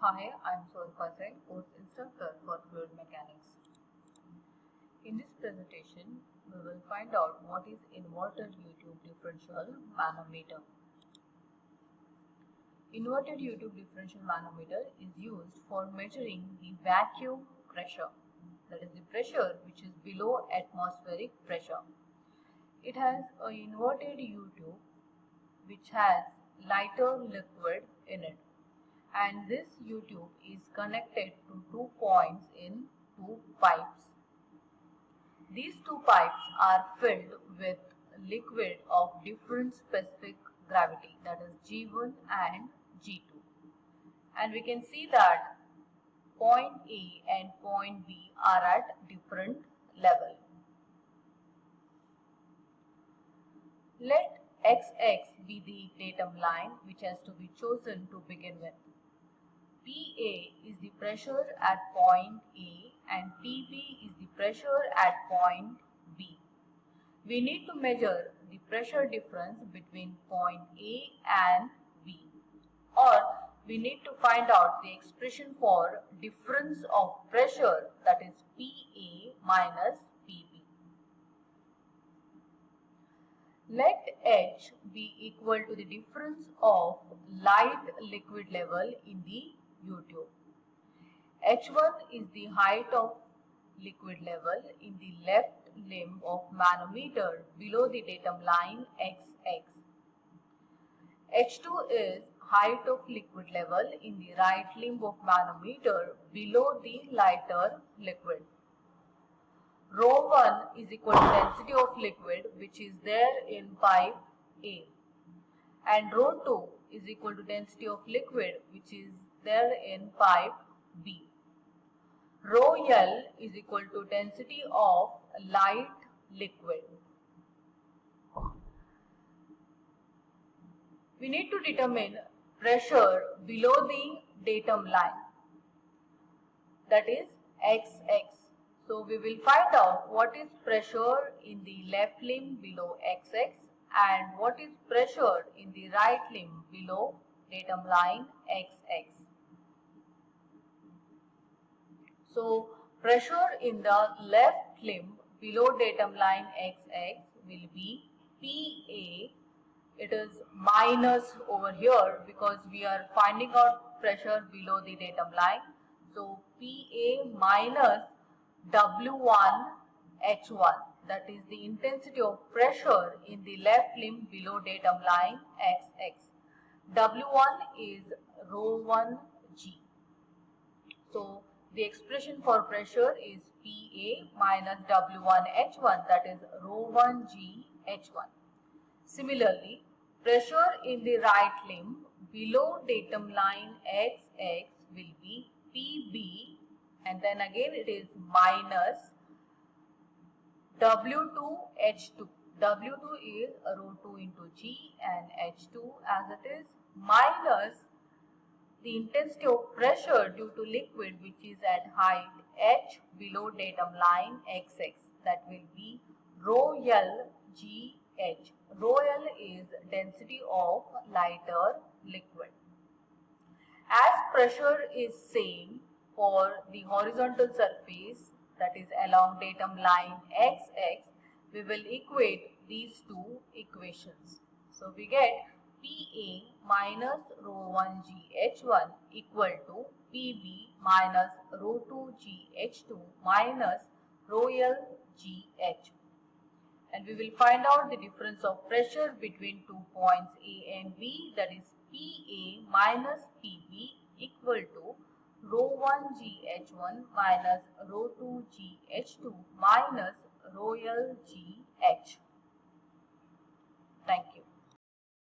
Hi, I am Soul Patel, course instructor for fluid mechanics. In this presentation, we will find out what is inverted U-tube differential manometer. Inverted U-tube differential manometer is used for measuring the vacuum pressure, that is the pressure which is below atmospheric pressure. It has an inverted U-tube which has lighter liquid in it, and this U-tube is connected to 2 points in 2 pipes. These 2 pipes are filled with liquid of different specific gravity, that is G1 and G2, and we can see that point A and point B are at different level. Let XX be the datum line which has to be chosen to begin with. PA is the pressure at point A and PB is the pressure at point B. We need to measure the pressure difference between point A and B, or we need to find out the expression for difference of pressure, that is PA minus PB. Let H be equal to the difference of light liquid level in the U-tube. H1 is the height of liquid level in the left limb of manometer below the datum line XX. H2 is height of liquid level in the right limb of manometer below the lighter liquid. Rho1 is equal to density of liquid which is there in pipe A, and Rho2 is equal to density of liquid which is there in pipe B. Rho L is equal to density of light liquid. We need to determine pressure below the datum line, that is XX. So we will find out what is pressure in the left limb below XX and what is pressure in the right limb below datum line XX. So pressure in the left limb below datum line XX will be PA. It is minus over here because we are finding out pressure below the datum line. So PA minus W1 H1, that is the intensity of pressure in the left limb below datum line XX. W1 is Rho1 G. So the expression for pressure is PA minus W1 H1, that is Rho1 G H1. Similarly, pressure in the right limb below datum line XX will be PB, and then again it is minus W2 H2. W2 is Rho2 into G and H2 as it is, minus the intensity of pressure due to liquid which is at height H below datum line XX, that will be Rho L G H. Rho L is density of lighter liquid. As pressure is same for the horizontal surface, that is along datum line XX, we will equate these two equations. So we get PA minus Rho1 G H1 equal to PB minus Rho2 G H2 minus Rho L G H. And we will find out the difference of pressure between 2 points A and B, that is PA minus PB equal to Rho1 G H1 minus Rho2 G H2 minus Rho L G H. Thank you.